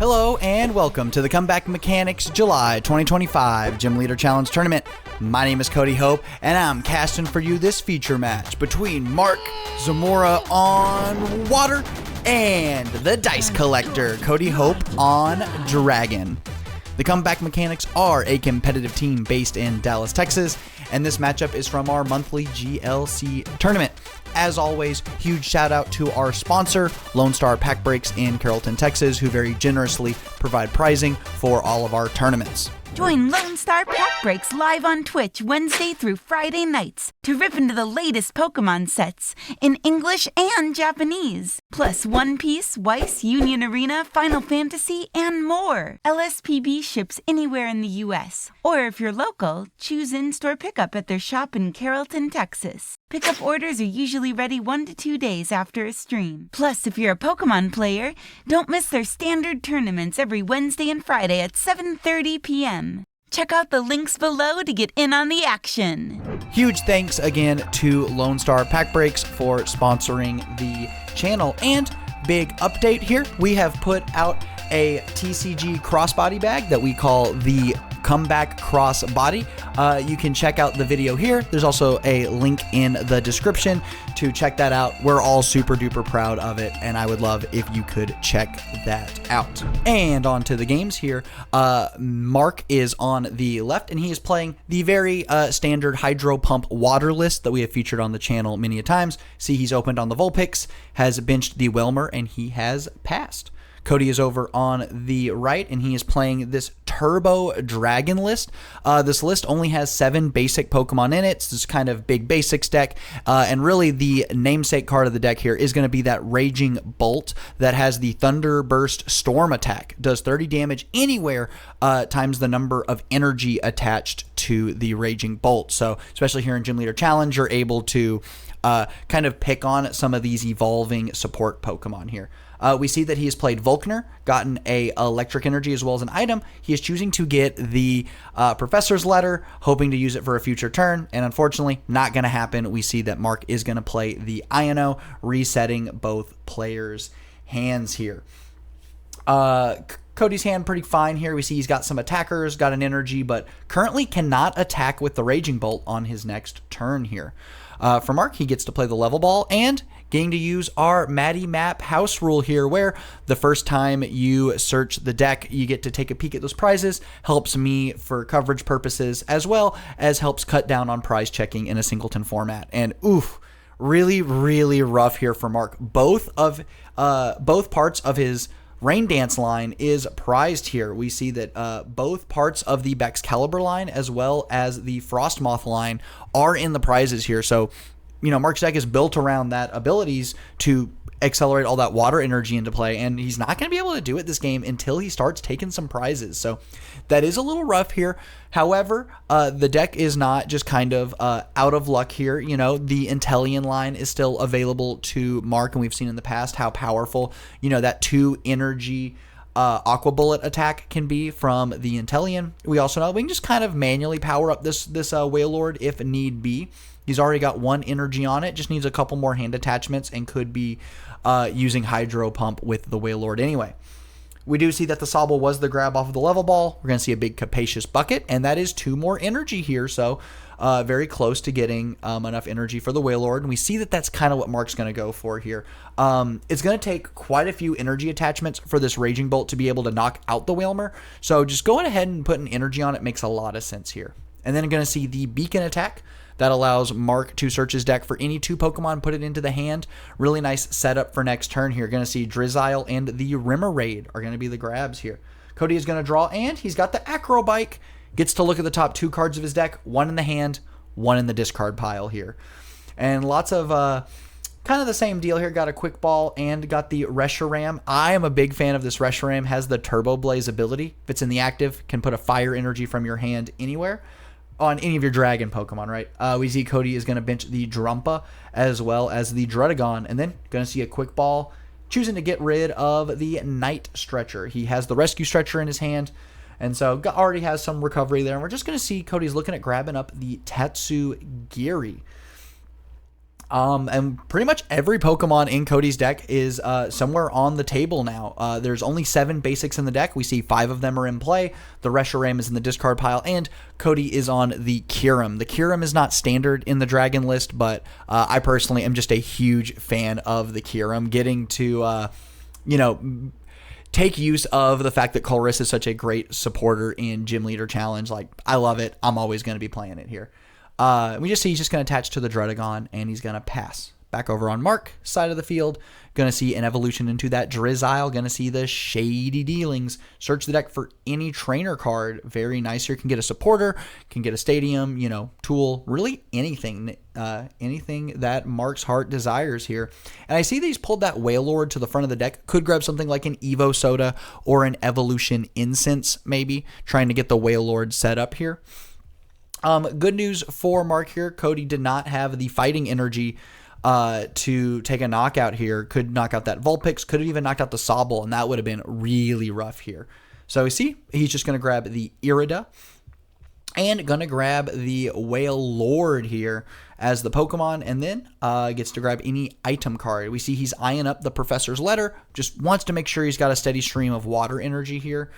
Hello and welcome to the Comeback Mechanics July 2025 Gym Leader Challenge Tournament. My name is Cody Hope and I'm casting for you this feature match between Mark Zamora on Water and the Dice Collector, Cody Hope on Dragon. The Comeback Mechanics are a competitive team based in Dallas, Texas, and this matchup is from our monthly GLC tournament. As always, huge shout out to our sponsor, Lone Star Pack Breaks in Carrollton, Texas, who very generously provide prizing for all of our tournaments. Join Lone Star Pack Breaks live on Twitch Wednesday through Friday nights to rip into the latest Pokemon sets in English and Japanese, plus One Piece, Weiss, Union Arena, Final Fantasy, and more. LSPB ships anywhere in the U.S., or if you're local, choose in-store pickup at their shop in Carrollton, Texas. Pickup orders are usually ready 1 to 2 days after a stream. Plus, if you're a Pokemon player, don't miss their standard tournaments every Wednesday and Friday at 7:30 p.m. Check out the links below to get in on the action. Huge thanks again to Lone Star Pack Breaks for sponsoring the channel. And big update here, we have put out a TCG crossbody bag that we call the Comeback Crossbody. You can check out the video here. There's also a link in the description to check that out. We're all super duper proud of it, and I would love if you could check that out. And on to the games here. Mark is on the left, and he is playing the very standard Hydro Pump water list that we have featured on the channel many a times. See, he's opened on the Vulpix, has benched the Wailmer, and he has passed. Cody is over on the right, and he is playing this Turbo Dragon list. This list only has 7 basic Pokemon in it. It's this kind of big basics deck, and really the namesake card of the deck here is going to be that Raging Bolt that has the Thunder Burst Storm attack. Does 30 damage anywhere times the number of energy attached to the Raging Bolt. So especially here in Gym Leader Challenge, you're able to kind of pick on some of these evolving support Pokemon here. We see that he has played Volkner, gotten a electric energy as well as an item. He is choosing to get the Professor's Letter, hoping to use it for a future turn, and unfortunately, not going to happen. We see that Mark is going to play the Iono, resetting both players' hands here. Cody's hand pretty fine here. We see he's got some attackers, got an energy, but currently cannot attack with the Raging Bolt on his next turn here. For Mark, he gets to play the Level Ball and getting to use our Matty Map house rule here, where the first time you search the deck, you get to take a peek at those prizes. Helps me for coverage purposes, as well as helps cut down on prize checking in a singleton format. And oof, really, really rough here for Mark. Both parts of his Rain Dance line is prized here. We see that both parts of the Baxcalibur line as well as the Frostmoth line are in the prizes here. So, you know, Mark's deck is built around that abilities to accelerate all that water energy into play, and he's not going to be able to do it this game until he starts taking some prizes. So that is a little rough here. However, the deck is not just kind of out of luck here. You know, the Inteleon line is still available to Mark, and we've seen in the past how powerful, you know, that 2 energy Aqua Bullet attack can be from the Inteleon. We also know we can just kind of manually power up this Wailord if need be. He's already got 1 energy on it, just needs a couple more hand attachments, and could be using Hydro Pump with the Wailord anyway. We do see that the Sobble was the grab off of the Level Ball. We're going to see a big Capacious Bucket, and that is 2 more energy here, so very close to getting enough energy for the Wailord. And we see that that's kind of what Mark's going to go for here. It's going to take quite a few energy attachments for this Raging Bolt to be able to knock out the Wailmer, so just going ahead and putting energy on it makes a lot of sense here. And then I'm going to see the Beacon attack. That allows Mark to search his deck for any 2 Pokemon, put it into the hand. Really nice setup for next turn here. Going to see Drizzile and the Remoraid are going to be the grabs here. Cody is going to draw, and he's got the Acrobike. Gets to look at the top 2 cards of his deck. 1 in the hand, 1 in the discard pile here. And lots of kind of the same deal here. Got a Quick Ball and got the Reshiram. I am a big fan of this Reshiram. Has the Turbo Blaze ability. If it's in the active, can put a fire energy from your hand anywhere. On any of your dragon Pokemon, right? We see Cody is going to bench the Drumpa as well as the Druddigon, and then going to see a Quick Ball, choosing to get rid of the Night Stretcher. He has the Rescue Stretcher in his hand, and so already has some recovery there. And we're just going to see Cody's looking at grabbing up the Tatsugiri. And pretty much every Pokemon in Cody's deck is somewhere on the table now. There's only 7 basics in the deck. We see 5 of them are in play. The Reshiram is in the discard pile, and Cody is on the Kyurem. The Kyurem is not standard in the Dragon list, but I personally am just a huge fan of the Kyurem. Getting to, take use of the fact that Colress is such a great supporter in Gym Leader Challenge. Like, I love it. I'm always going to be playing it here. We just see he's just going to attach to the Druddigon, and he's going to pass. Back over on Mark's side of the field, going to see an evolution into that Drizzile. Going to see the Shady Dealings. Search the deck for any trainer card. Very nice here. Can get a supporter, can get a stadium, tool, really anything. Anything that Mark's heart desires here. And I see that he's pulled that Wailord to the front of the deck. Could grab something like an Evo Soda or an Evolution Incense, maybe. Trying to get the Wailord set up here. Good news for Mark here. Cody did not have the fighting energy to take a knockout here. Could knock out that Vulpix. Could have even knocked out the Sobble, and that would have been really rough here. So you see, he's just going to grab the Irida and going to grab the Wailord here as the Pokemon, and then gets to grab any item card. We see he's eyeing up the Professor's Letter. Just wants to make sure he's got a steady stream of water energy here.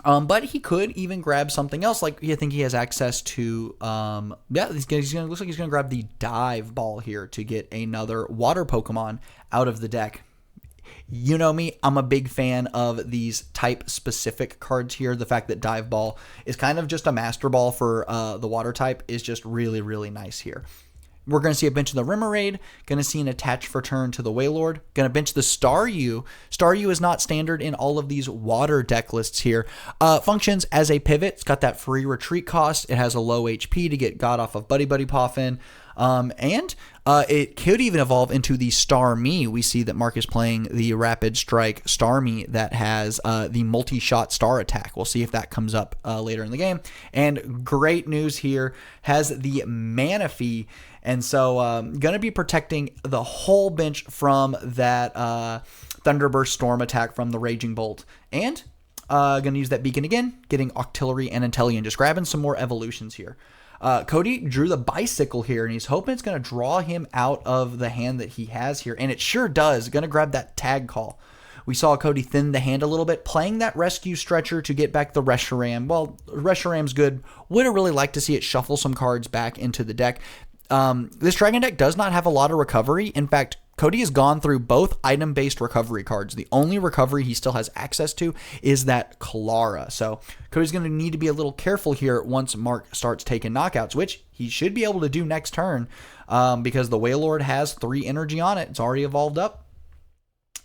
But he could even grab something else. Like, I think he has access to, looks like he's going to grab the Dive Ball here to get another water Pokemon out of the deck. You know me, I'm a big fan of these type-specific cards here. The fact that Dive Ball is kind of just a Master Ball for the water type is just really, really nice here. We're going to see a bench of the Remoraid. Going to see an attach for turn to the Wailord. Going to bench the Staryu. Staryu is not standard in all of these water deck lists here. Functions as a pivot. It's got that free retreat cost. It has a low HP to get God off of Buddy Buddy Poffin. And it could even evolve into the Starmie. We see that Mark is playing the Rapid Strike Starmie that has the multi-shot star attack. We'll see if that comes up later in the game. And great news here, has the Manaphy. And so going to be protecting the whole bench from that Thunderburst Storm attack from the Raging Bolt. And going to use that Beacon again, getting Octillery and Inteleon, just grabbing some more evolutions here. Cody drew the Bicycle here, and he's hoping it's going to draw him out of the hand that he has here. And it sure does. Going to grab that Tag Call. We saw Cody thin the hand a little bit, playing that Rescue Stretcher to get back the Reshiram. Well, Reshiram's good. Would have really liked to see it shuffle some cards back into the deck. This Dragon deck does not have a lot of recovery. In fact, Cody has gone through both item-based recovery cards. The only recovery he still has access to is that Clara. So Cody's going to need to be a little careful here once Mark starts taking knockouts, which he should be able to do next turn because the Wailord has 3 energy on it. It's already evolved up.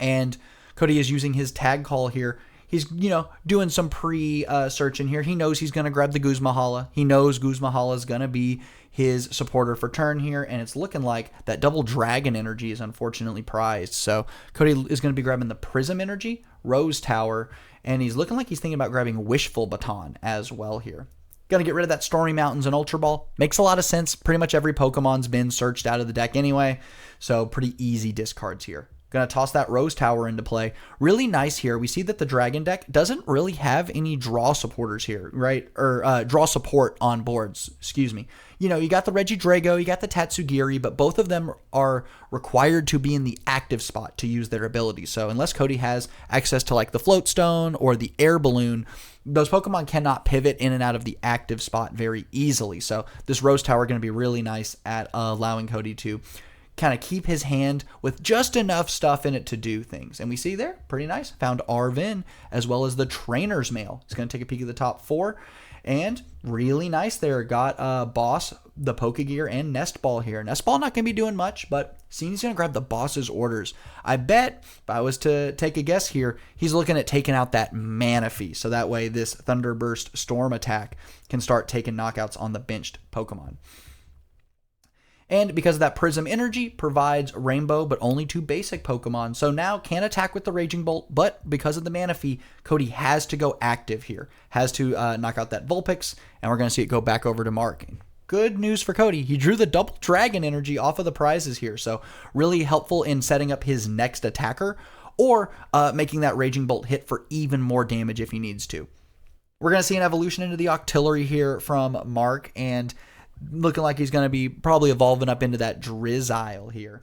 And Cody is using his Tag Call here. He's, doing some pre-searching here. He knows he's going to grab the Guzmahala. He knows Guzmahala is going to be his supporter for turn here, and it's looking like that double Dragon energy is unfortunately prized. So Cody is going to be grabbing the Prism energy, Rose Tower, and he's looking like he's thinking about grabbing Wishful Baton as well here. Going to get rid of that Stormy Mountains and Ultra Ball. Makes a lot of sense. Pretty much every Pokemon's been searched out of the deck anyway, so pretty easy discards here. Going to toss that Rose Tower into play. Really nice here. We see that the Dragon deck doesn't really have any draw supporters here, right? Or draw support on boards, excuse me. You got the Regidrago, you got the Tatsugiri, but both of them are required to be in the active spot to use their abilities. So unless Cody has access to like the Float Stone or the Air Balloon, those Pokemon cannot pivot in and out of the active spot very easily. So this Rose Tower going to be really nice at allowing Cody to kind of keep his hand with just enough stuff in it to do things. And we see there, pretty nice. Found Arvin as well as the Trainer's Mail. He's going to take a peek at the top 4. And really nice there. Got Boss, the Pokegear, and Nest Ball here. Nest Ball not going to be doing much, but seeing he's going to grab the Boss's orders. I bet, if I was to take a guess here, he's looking at taking out that Manaphy. So that way this Thunderburst Storm attack can start taking knockouts on the benched Pokemon. And because of that Prism energy, provides Rainbow, but only to basic Pokemon. So now can attack with the Raging Bolt, but because of the Manaphy, Cody has to go active here. Has to knock out that Vulpix, and we're going to see it go back over to Mark. Good news for Cody. He drew the double Dragon energy off of the prizes here. So really helpful in setting up his next attacker, or making that Raging Bolt hit for even more damage if he needs to. We're going to see an evolution into the Octillery here from Mark, and looking like he's going to be probably evolving up into that Drizzile here.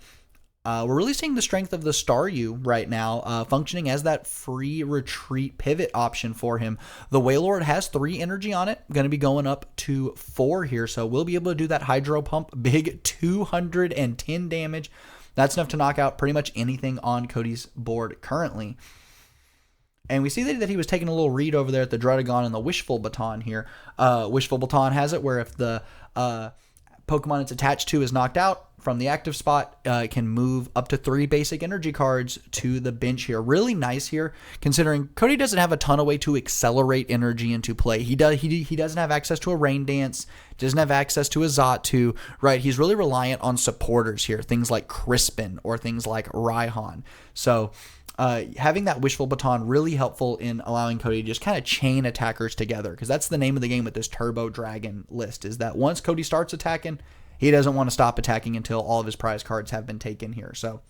We're really seeing the strength of the Staryu right now, functioning as that free retreat pivot option for him. The Wailord has 3 energy on it, going to be going up to 4 here, so we'll be able to do that Hydro Pump, big 210 damage. That's enough to knock out pretty much anything on Cody's board currently. And we see that he was taking a little read over there at the Druddigon and the Wishful Baton here. Wishful Baton has it where if the Pokemon it's attached to is knocked out from the active spot, it can move up to 3 basic energy cards to the bench here. Really nice here, considering Cody doesn't have a ton of way to accelerate energy into play. He doesn't have access to a Rain Dance, doesn't have access to a Xatu, right? He's really reliant on supporters here, things like Crispin or things like Raihan. So having that Wishful Baton really helpful in allowing Cody to just kind of chain attackers together, because that's the name of the game with this Turbo Dragon list, is that once Cody starts attacking, he doesn't want to stop attacking until all of his prize cards have been taken here. So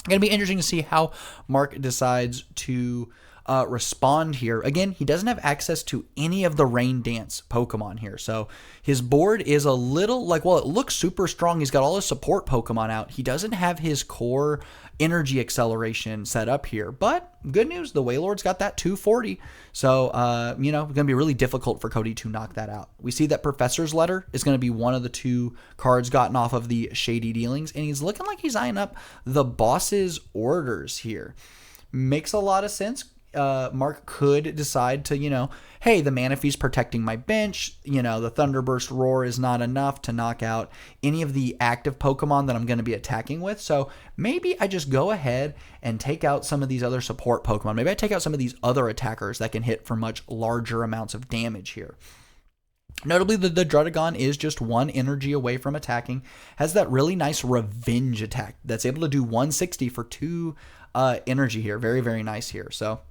going to be interesting to see how Mark decides to respond here. Again, he doesn't have access to any of the Rain Dance Pokemon here. So his board is a little like, well, it looks super strong. He's got all his support Pokemon out. He doesn't have his core energy acceleration set up here. But good news, the Wailord's got that 240. So, it's going to be really difficult for Cody to knock that out. We see that Professor's Letter is going to be one of the 2 cards gotten off of the Shady Dealings. And he's looking like he's eyeing up the Boss's Orders here. Makes a lot of sense. Mark could decide to, hey, the Manaphy's protecting my bench. The Thunderburst Roar is not enough to knock out any of the active Pokemon that I'm going to be attacking with. So maybe I just go ahead and take out some of these other support Pokemon. Maybe I take out some of these other attackers that can hit for much larger amounts of damage here. Notably, the Druddigon is just 1 energy away from attacking. Has that really nice revenge attack that's able to do 160 for 2 energy here. Very, very nice here. So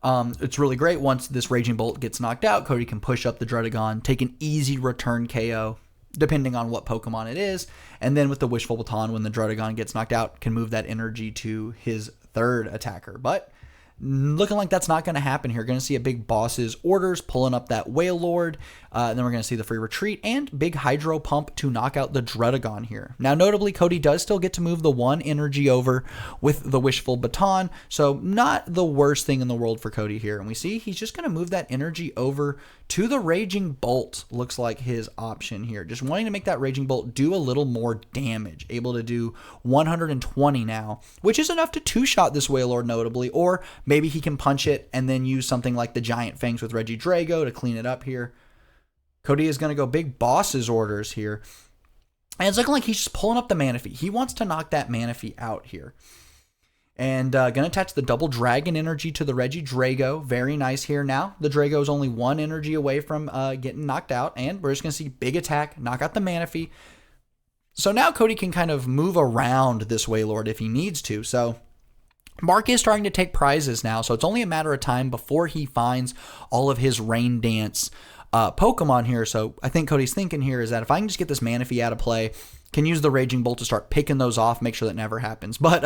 it's really great. Once this Raging Bolt gets knocked out, Cody can push up the Druddigon, take an easy return KO, depending on what Pokemon it is. And then with the Wishful Baton, when the Druddigon gets knocked out, can move that energy to his 3rd attacker. But looking like that's not going to happen here. Going to see a big Boss's Orders pulling up that Wailord. Then we're going to see the free retreat and big Hydro Pump to knock out the Druddigon here. Now, notably, Cody does still get to move the 1 energy over with the Wishful Baton. So not the worst thing in the world for Cody here. And we see he's just going to move that energy over to the Raging Bolt. Looks like his option here. Just wanting to make that Raging Bolt do a little more damage. Able to do 120 now, which is enough to 2-shot this Wailord notably. Or maybe he can punch it and then use something like the Giant Fangs with Regidrago to clean it up here. Cody is going to go big Boss's Orders here. And it's looking like he's just pulling up the Manaphy. He wants to knock that Manaphy out here. And going to attach the double Dragon energy to the Regidrago. Very nice here now. The Drago is only 1 energy away from getting knocked out. And we're just going to see big attack, knock out the Manaphy. So now Cody can kind of move around this Wailord if he needs to. So Mark is starting to take prizes now. So it's only a matter of time before he finds all of his Rain Dance Pokemon here. So I think Cody's thinking here is that if I can just get this Manaphy out of play, can use the Raging Bolt to start picking those off, make sure that never happens. But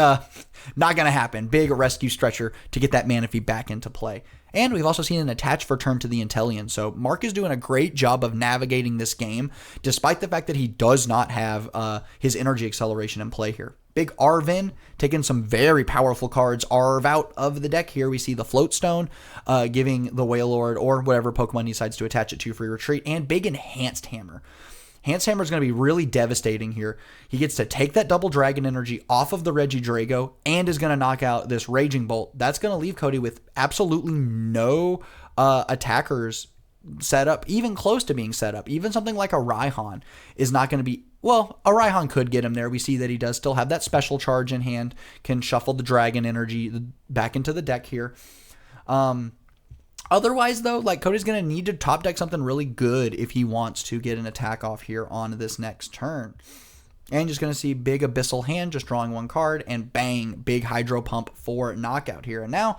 not going to happen. Big rescue stretcher to get that Manaphy back into play. And we've also seen an attach for turn to the Inteleon. So Mark is doing a great job of navigating this game, despite the fact that he does not have his energy acceleration in play here. Big Arvin, taking some very powerful cards. Arv out of the deck here. We see the Float Stone, giving the Wailord or whatever Pokemon he decides to attach it to free retreat. And big Enhanced Hammer. Enhanced Hammer is going to be really devastating here. He gets to take that double Dragon energy off of the Regidrago and is going to knock out this Raging Bolt. That's going to leave Cody with absolutely no attackers set up, even close to being set up. Even something like a Raihan is not going to be... Well, a Raihan could get him there. We see that he does still have that special charge in hand, can shuffle the Dragon energy back into the deck here. Otherwise, though, like Cody's going to need to top deck something really good if he wants to get an attack off here on this next turn. And just going to see big Abyssal Hand, just drawing 1 card, and bang, big Hydro Pump for knockout here. And now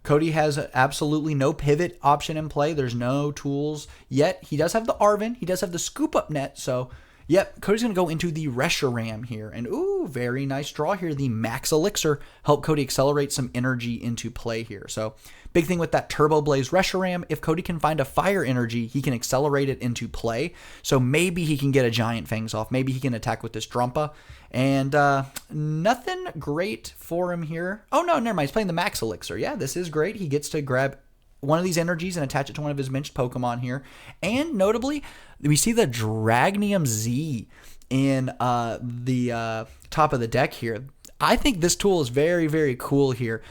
Cody has absolutely no pivot option in play. There's no tools yet. He does have the Arvin. He does have the Scoop Up Net, so... Yep, Cody's going to go into the Reshiram here. And ooh, very nice draw here. The Max Elixir helped Cody accelerate some energy into play here. So big thing with that Turbo Blaze Reshiram, if Cody can find a fire energy, he can accelerate it into play. So maybe he can get a Giant Fangs off. Maybe he can attack with this Drumpa. And nothing great for him here. Oh, no, never mind. He's playing the Max Elixir. Yeah, this is great. He gets to grab one of these energies and attach it to one of his benched Pokemon here. And notably, we see the Dragnium Z in the top of the deck here. I think this tool is very, very cool here.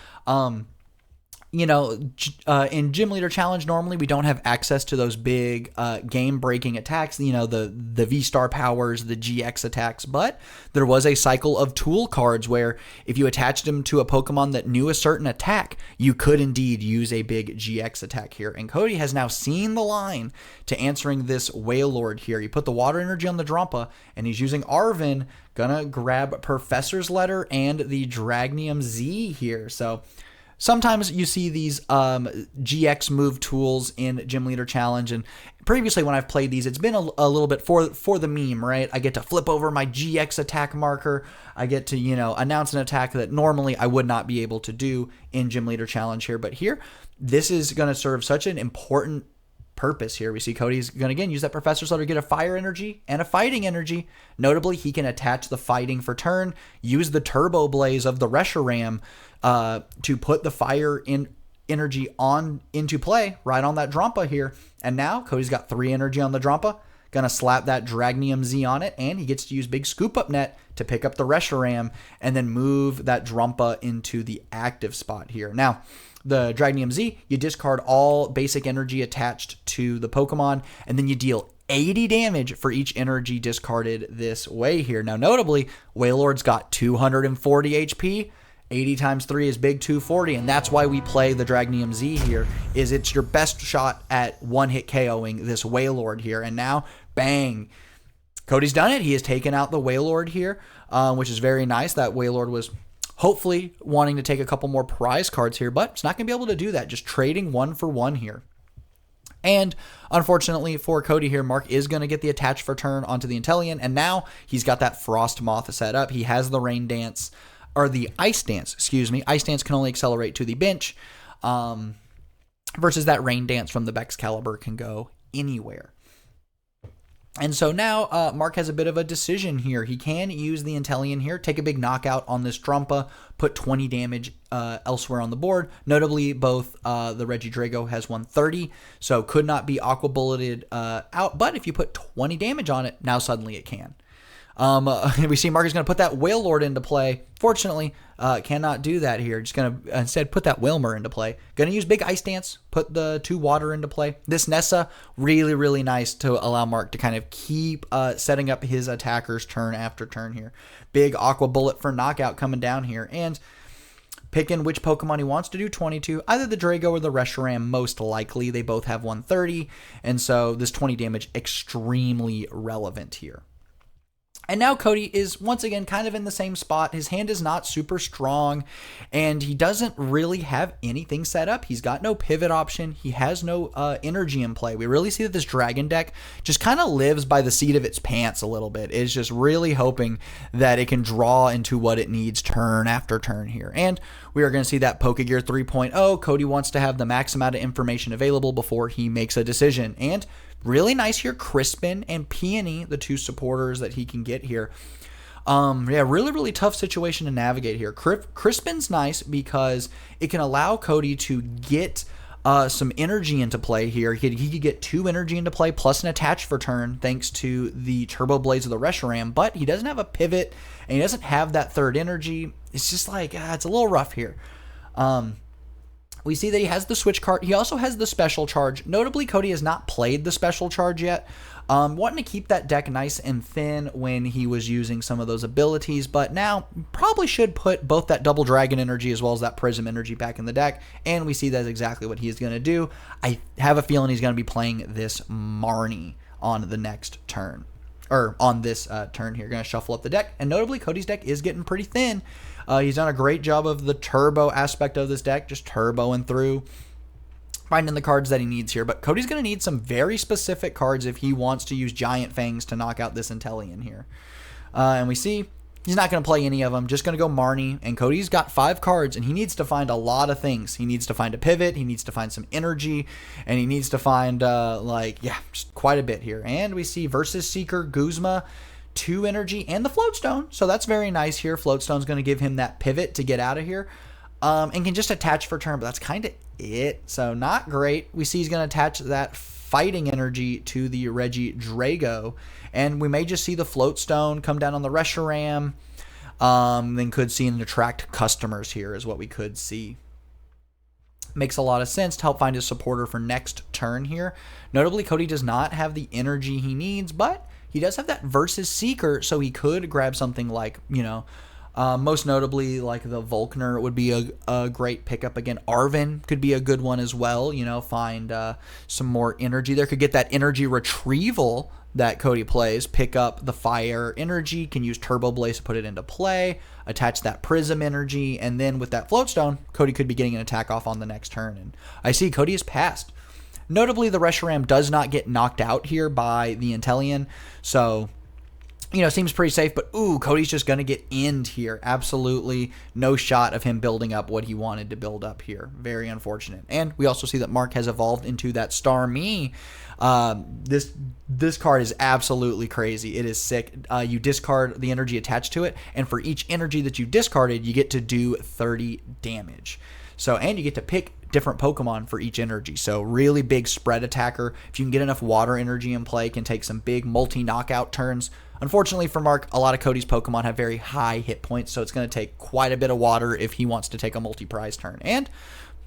In Gym Leader Challenge, normally we don't have access to those big game-breaking attacks, the V-Star powers, the GX attacks, but there was a cycle of tool cards where if you attached them to a Pokemon that knew a certain attack, you could indeed use a big GX attack here. And Cody has now seen the line to answering this Wailord here. He put the Water Energy on the Drumpa, and he's using Arven, gonna grab Professor's Letter and the Dragnium Z here. So sometimes you see these GX move tools in Gym Leader Challenge, and previously when I've played these, it's been a little bit for the meme, right? I get to flip over my GX attack marker. I get to, announce an attack that normally I would not be able to do in Gym Leader Challenge here. But here, this is going to serve such an important purpose here. We see Cody's going to, again, use that Professor's Letter to get a fire energy and a fighting energy. Notably, he can attach the fighting for turn, use the Turbo Blaze of the Reshiram to put the fire energy into play right on that Drumpa here. And now Cody's got 3 energy on the Drumpa. Gonna slap that Dragnium Z on it, and he gets to use Big Scoop Up Net to pick up the Reshiram and then move that Drumpa into the active spot here. Now, the Dragnium Z, you discard all basic energy attached to the Pokemon, and then you deal 80 damage for each energy discarded this way here. Now, notably, Wailord's got 240 HP. 80 times 3 is big 240, and that's why we play the Dragnium Z here, is it's your best shot at one-hit KOing this Wailord here. And now, bang, Cody's done it. He has taken out the Wailord here, which is very nice. That Wailord was hopefully wanting to take a couple more prize cards here, but it's not going to be able to do that, just trading 1 for 1 here. And unfortunately for Cody here, Mark is going to get the attach for turn onto the Inteleon, and now he's got that Frost Moth set up. He has the Rain Dance, or the Ice Dance, excuse me. Ice Dance can only accelerate to the bench, versus that Rain Dance from the Excalibur can go anywhere. And so now Mark has a bit of a decision here. He can use the Inteleon here, take a big knockout on this Drumpa, put 20 damage elsewhere on the board. Notably, both the Regidrago has 130, so could not be Aqua Bulleted out. But if you put 20 damage on it, now suddenly it can. We see Mark is going to put that Wailord into play. Fortunately, cannot do that here. Just going to instead put that Wilmer into play. Going to use Big Ice Dance, put the 2 water into play. This Nessa, really, really nice to allow Mark to kind of keep setting up his attackers turn after turn here. Big Aqua Bullet for knockout coming down here. And picking which Pokemon he wants to do 22, either the Drago or the Reshiram, most likely. They both have 130, and so this 20 damage extremely relevant here. And now Cody is once again kind of in the same spot. His hand is not super strong, and he doesn't really have anything set up. He's got no pivot option. He has no energy in play. We really see that this Dragon deck just kind of lives by the seat of its pants a little bit. It's just really hoping that it can draw into what it needs turn after turn here. And we are going to see that Pokegear 3.0. Cody wants to have the max amount of information available before he makes a decision. And really nice here, Crispin and Peony, the 2 supporters that he can get here. Really, really tough situation to navigate here. Crispin's nice because it can allow Cody to get some energy into play here. He could get 2 energy into play plus an attach for turn thanks to the Turbo Blaze of the Reshiram, but he doesn't have a pivot and he doesn't have that 3rd energy. It's just like, it's a little rough here. We see that he has the switch card. He also has the special charge. Notably, Cody has not played the special charge yet. Wanting to keep that deck nice and thin when he was using some of those abilities, but now probably should put both that double dragon energy as well as that prism energy back in the deck, and we see that's exactly what he's going to do. I have a feeling he's going to be playing this Marnie on the next turn, or on this turn here. Going to shuffle up the deck, and notably, Cody's deck is getting pretty thin. He's done a great job of the turbo aspect of this deck, just turboing through. finding the cards that he needs here. But Cody's going to need some very specific cards if he wants to use Giant Fangs to knock out this Intellion here. And we see he's not going to play any of them, just going to go Marnie. And Cody's got 5 cards, and he needs to find a lot of things. He needs to find a pivot, he needs to find some energy, and he needs to find, just quite a bit here. And we see Versus Seeker, Guzma, 2 energy, and the Floatstone. So that's very nice here. Floatstone's going to give him that pivot to get out of here. And can just attach for turn, but that's kind of it. So not great. We see he's going to attach that fighting energy to the Regidrago, and we may just see the Floatstone come down on the Reshiram. Then could see and attract customers here is what we could see. Makes a lot of sense to help find his supporter for next turn here. Notably, Cody does not have the energy he needs, but he does have that Versus Seeker, so he could grab something like, most notably, like the Volkner would be a great pickup. Again, Arven could be a good one as well. Find some more energy there. Could get that energy retrieval that Cody plays. Pick up the fire energy. Can use Turbo Blaze to put it into play. Attach that Prism energy. And then with that Floatstone, Cody could be getting an attack off on the next turn. And I see Cody is passed. Notably, the Reshiram does not get knocked out here by the Intellion. So seems pretty safe, but Cody's just going to get end here. Absolutely no shot of him building up what he wanted to build up here. Very unfortunate. And we also see that Mark has evolved into that Starmie. This card is absolutely crazy. It is sick. You discard the energy attached to it, and for each energy that you discarded, you get to do 30 damage. So, and you get to pick different Pokemon for each energy. So really big spread attacker. If you can get enough water energy in play, can take some big multi-knockout turns. Unfortunately for Mark, a lot of Cody's Pokemon have very high hit points, so it's going to take quite a bit of water if he wants to take a multi-prize turn. And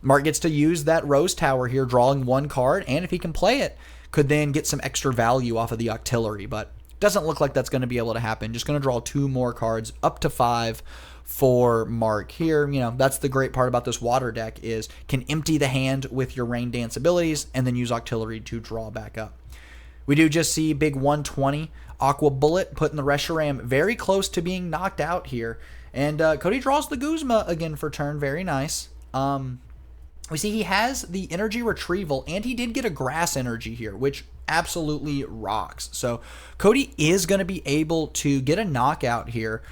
Mark gets to use that Rose Tower here, drawing 1 card, and if he can play it, could then get some extra value off of the Octillery, but doesn't look like that's going to be able to happen. Just going to draw 2 more cards, up to 5 for Mark here. That's the great part about this water deck is can empty the hand with your Rain Dance abilities and then use Octillery to draw back up. We do just see big 120 Aqua Bullet putting the Reshiram very close to being knocked out here. And Cody draws the Guzma again for turn. Very nice. We see he has the energy retrieval, and he did get a grass energy here, which absolutely rocks. So Cody is going to be able to get a knockout here.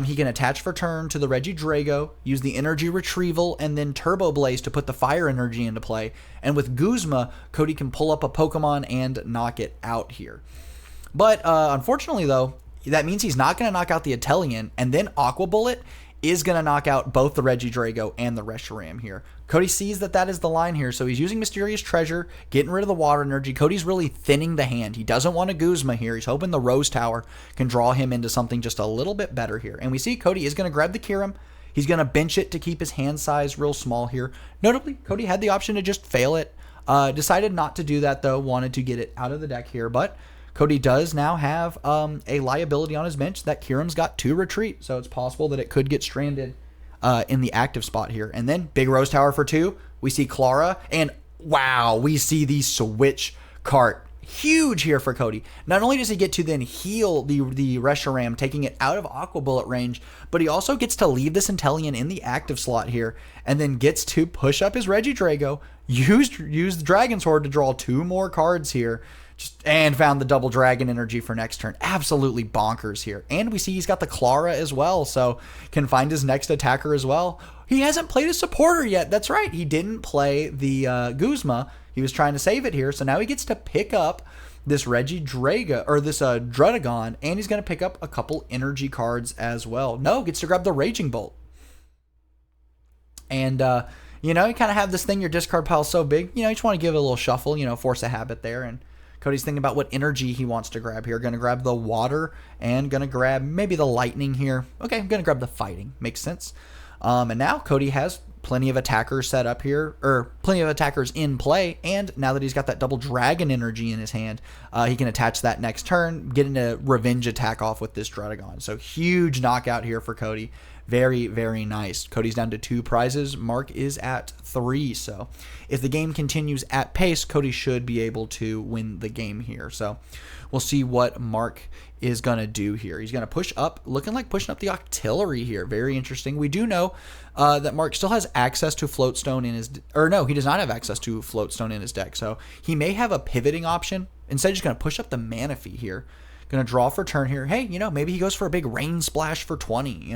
He can attach for turn to the Regidrago, use the energy retrieval, and then Turbo Blaze to put the fire energy into play. And with Guzma, Cody can pull up a Pokemon and knock it out here. But unfortunately, though, that means he's not going to knock out the Intellion, and then Aqua Bullet is going to knock out both the Regidrago and the Reshiram here. Cody sees that is the line here, so he's using Mysterious Treasure, getting rid of the water energy. Cody's really thinning the hand. He doesn't want a Guzma here. He's hoping the Rose Tower can draw him into something just a little bit better here. And we see Cody is going to grab the Kyurem. He's going to bench it to keep his hand size real small here. Notably, Cody had the option to just fail it. Decided not to do that, though. Wanted to get it out of the deck here, but Cody does now have a liability on his bench. That Kyurem's got 2 retreat, so it's possible that it could get stranded in the active spot here. And then big Rose Tower for 2. We see Clara, and wow, we see the Switch Cart. Huge here for Cody. Not only does he get to then heal the Reshiram, taking it out of Aqua Bullet range, but he also gets to leave this Intellion in the active slot here, and then gets to push up his Regidrago, use the Dragon's Horde to draw 2 more cards here, and found the double dragon energy for next turn. Absolutely bonkers here. And we see he's got the Clara as well, so can find his next attacker as well. He hasn't played a supporter yet. That's right. He didn't play the Guzma. He was trying to save it here, so now he gets to pick up this Regidrago, or this Druddigon, and he's going to pick up a couple energy cards as well. No, gets to grab the Raging Bolt. And, you kind of have this thing, your discard pile's so big, you just want to give it a little shuffle, force a habit there, and Cody's thinking about what energy he wants to grab here. Going to grab the water and going to grab maybe the lightning here. Okay, I'm going to grab the fighting. Makes sense. And now Cody has plenty of attackers set up here, or plenty of attackers in play. And now that he's got that double dragon energy in his hand, he can attach that next turn, get into revenge attack off with this Druddigon. So huge knockout here for Cody. Very, very nice. Cody's down to 2 prizes. Mark is at 3. So if the game continues at pace, Cody should be able to win the game here. So we'll see what Mark is going to do here. He's going to push up, looking like pushing up the artillery here. Very interesting. We do know that Mark still has access to floatstone in his, or no, he does not have access to floatstone in his deck. So he may have a pivoting option. Instead, he's going to push up the Manaphy here. Going to draw for turn here. Hey, maybe he goes for a big rain splash for 20,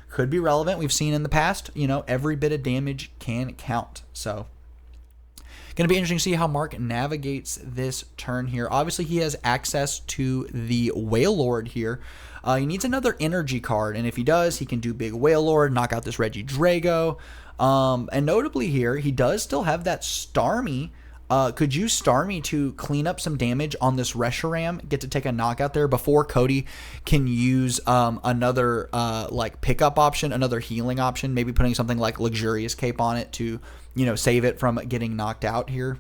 Could be relevant. We've seen in the past, every bit of damage can count. So going to be interesting to see how Mark navigates this turn here. Obviously, he has access to the Wailord here. He needs another energy card, and if he does, he can do big Wailord, knock out this Reggie Drago. And notably here, he does still have that Starmie. Could use Starmie to clean up some damage on this Reshiram, get to take a knockout there before Cody can use another pickup option, another healing option, maybe putting something like Luxurious Cape on it to, save it from getting knocked out here.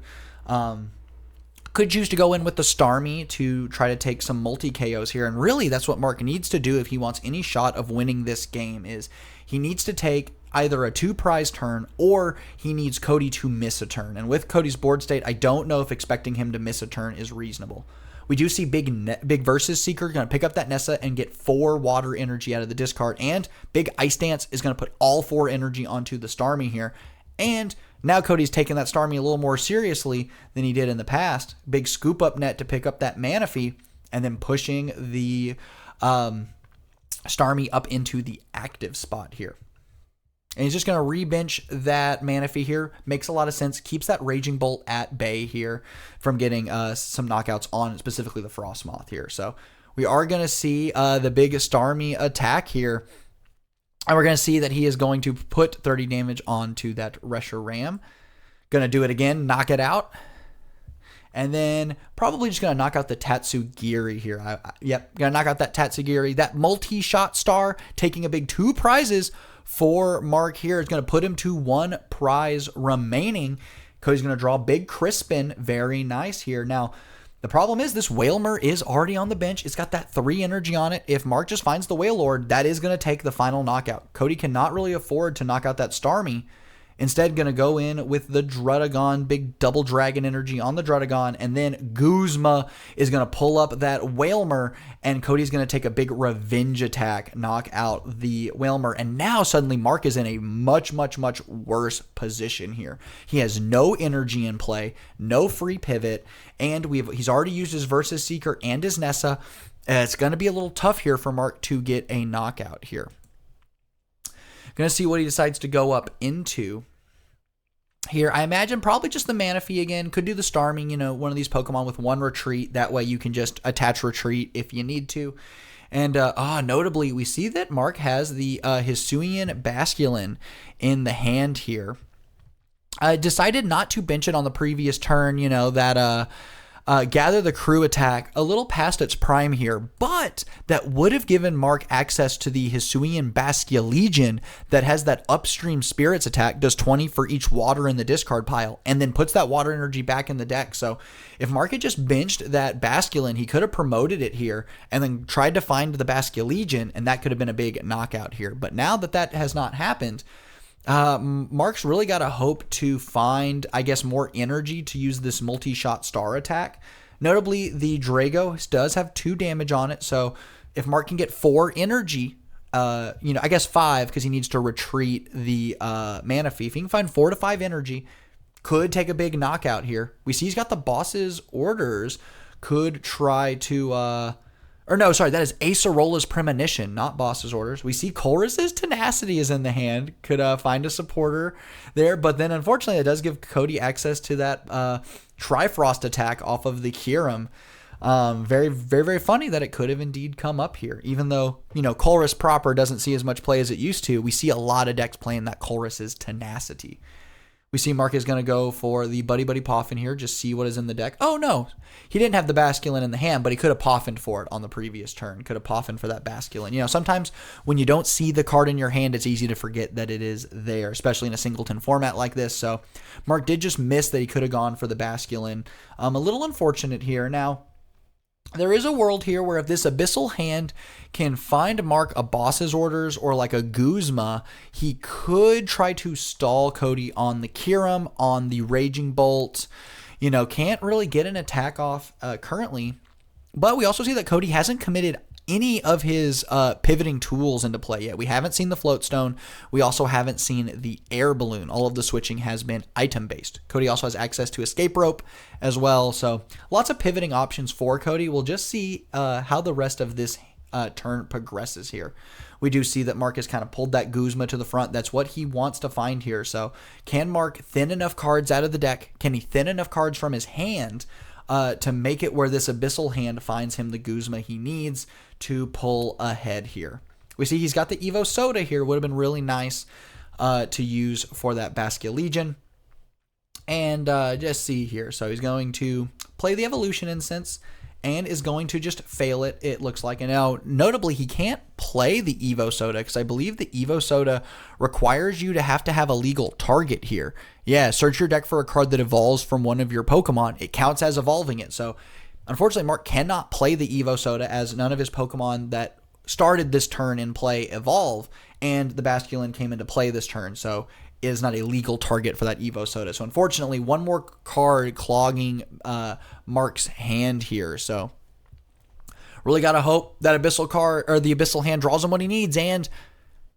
Could choose to go in with the Starmie to try to take some multi-KOs here, and really that's what Mark needs to do if he wants any shot of winning this game, is he needs to take either a 2 prize turn or he needs Cody to miss a turn. And with Cody's board state, I don't know if expecting him to miss a turn is reasonable. We do see Big Versus Seeker going to pick up that Nessa and get 4 water energy out of the discard, and Big Ice Dance is going to put all 4 energy onto the Starmie here. And now Cody's taking that Starmie a little more seriously than he did in the past. Big Scoop Up Net to pick up that Manaphy, and then pushing the Starmie up into the active spot here. And he's just going to re-bench that Manaphy here. Makes a lot of sense. Keeps that Raging Bolt at bay here from getting some knockouts on specifically the Frostmoth here. So we are going to see the big Starmie attack here. And we're going to see that he is going to put 30 damage onto that Reshiram. Going to do it again. Knock it out. And then probably just going to knock out the Tatsugiri here. Going to knock out that Tatsugiri. That multi-shot star taking a big 2 prizes for Mark here is going to put him to 1 prize remaining. Cody's going to draw big Crispin. Very nice here. Now, the problem is this Wailmer is already on the bench. It's got that 3 energy on it. If Mark just finds the Wailord, that is going to take the final knockout. Cody cannot really afford to knock out that Starmie. Instead, going to go in with the Drudagon, big double dragon energy on the Drudagon, and then Guzma is going to pull up that Wailmer, and Cody's going to take a big revenge attack, knock out the Wailmer, and now suddenly Mark is in a much, much, much worse position here. He has no energy in play, no free pivot, and he's already used his Versus Seeker and his Nessa. It's going to be a little tough here for Mark to get a knockout here. Going to see what he decides to go up into here. I imagine probably just the Manaphy again. Could do the Starmie, one of these Pokemon with 1 retreat. That way you can just attach retreat if you need to. And notably, we see that Mark has the Hisuian Basculin in the hand here. I decided not to bench it on the previous turn, that Gather the Crew attack a little past its prime here, but that would have given Mark access to the Hisuian Basculegion that has that upstream Spirits attack, does 20 for each water in the discard pile, and then puts that water energy back in the deck. So if Mark had just benched that Basculin, he could have promoted it here and then tried to find the Basculegion, and that could have been a big knockout here. But now that has not happened, Mark's really got to hope to find, I guess, more energy to use this multi-shot star attack. Notably, the Drago does have 2 damage on it, so if Mark can get 4 energy, I guess 5 because he needs to retreat the Manaphy. If he can find 4 to 5 energy, could take a big knockout here. We see he's got the boss's orders, could try to... that is Acerola's Premonition, not Boss's Orders. We see Chorus's Tenacity is in the hand. Could find a supporter there. But then, unfortunately, it does give Cody access to that Trifrost attack off of the Kyurem. Very, very, very funny that it could have indeed come up here. Even though, Chorus proper doesn't see as much play as it used to, we see a lot of decks playing that Chorus's Tenacity. We see Mark is going to go for the Buddy Buddy Poffin here, just see what is in the deck. Oh, no. He didn't have the Basculin in the hand, but he could have Poffined for it on the previous turn. Could have Poffined for that Basculin. Sometimes when you don't see the card in your hand, it's easy to forget that it is there, especially in a singleton format like this. So Mark did just miss that he could have gone for the Basculin. A little unfortunate here. Now, There is a world here where if this Abyssal hand can find Mark a boss's orders or like a Guzma, he could try to stall Cody on the Kiram, on the Raging Bolt. You know, can't really get an attack off currently. But we also see that Cody hasn't committed any of his pivoting tools into play yet. We haven't seen the float stone. We also haven't seen the air balloon. All of the switching has been item based. Cody also has access to escape rope as well. So lots of pivoting options for Cody. We'll just see how the rest of this turn progresses here. We do see that Mark has kind of pulled that Guzma to the front. That's what he wants to find here. So can Mark thin enough cards out of the deck? Can he thin enough cards from his hand to make it where this Abyssal hand finds him the Guzma he needs to pull ahead here? We see he's got the Evo Soda here. Would have been really nice to use for that Baskia Legion. And just see here. So he's going to play the Evolution Incense and is going to just fail it, it looks like. And now, notably, he can't play the Evo Soda because I believe the Evo Soda requires you to have a legal target here. Yeah, search your deck for a card that evolves from one of your Pokemon. It counts as evolving it. So, unfortunately, Mark cannot play the Evo Soda as none of his Pokemon that started this turn in play evolve, and the Basculin came into play this turn. So, it is not a legal target for that Evo Soda. So unfortunately, one more card clogging Mark's hand here. So really got to hope that Abyssal card or the Abyssal hand draws him what he needs, and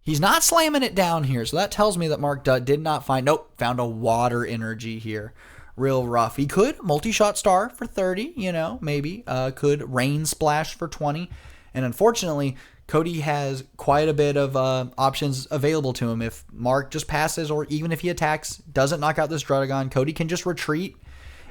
he's not slamming it down here. So that tells me that Mark did not find, found a water energy here. Real rough. He could multi-shot star for 30, maybe. Could rain splash for 20. And unfortunately, Cody has quite a bit of options available to him. If Mark just passes, or even if he attacks, doesn't knock out this Druddigon, Cody can just retreat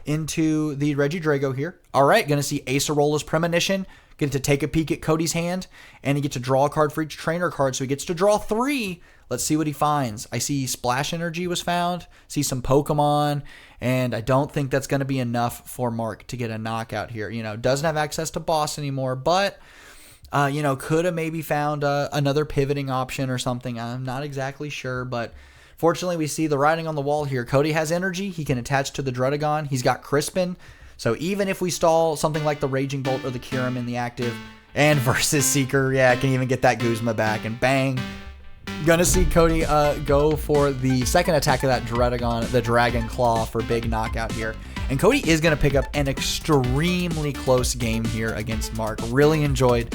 into the Regidrago here. All right, going to see Acerola's Premonition. Get to take a peek at Cody's hand, and he gets to draw a card for each trainer card, so he gets to draw 3. Let's see what he finds. I see Splash Energy was found, see some Pokemon, and I don't think that's going to be enough for Mark to get a knockout here. Doesn't have access to boss anymore, but could have maybe found another pivoting option or something. I'm not exactly sure, but fortunately we see the writing on the wall here. Cody has energy. He can attach to the Druddigon. He's got Crispin. So even if we stall something like the Raging Bolt or the Kiram in the active, and versus Seeker, I can even get that Guzma back, and bang. Gonna see Cody go for the second attack of that Druddigon, the Dragon Claw, for big knockout here. And Cody is going to pick up an extremely close game here against Mark. Really enjoyed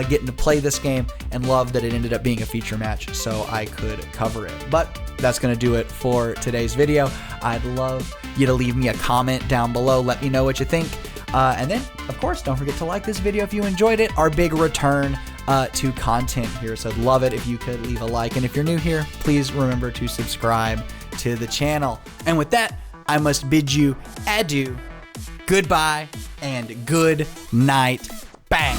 getting to play this game and love that it ended up being a feature match so I could cover it. But that's going to do it for today's video. I'd love you to leave me a comment down below. Let me know what you think. And then, of course, don't forget to like this video if you enjoyed it. Our big return to content here. So I'd love it if you could leave a like. And if you're new here, please remember to subscribe to the channel. And with that, I must bid you adieu, goodbye, and good night. Bang.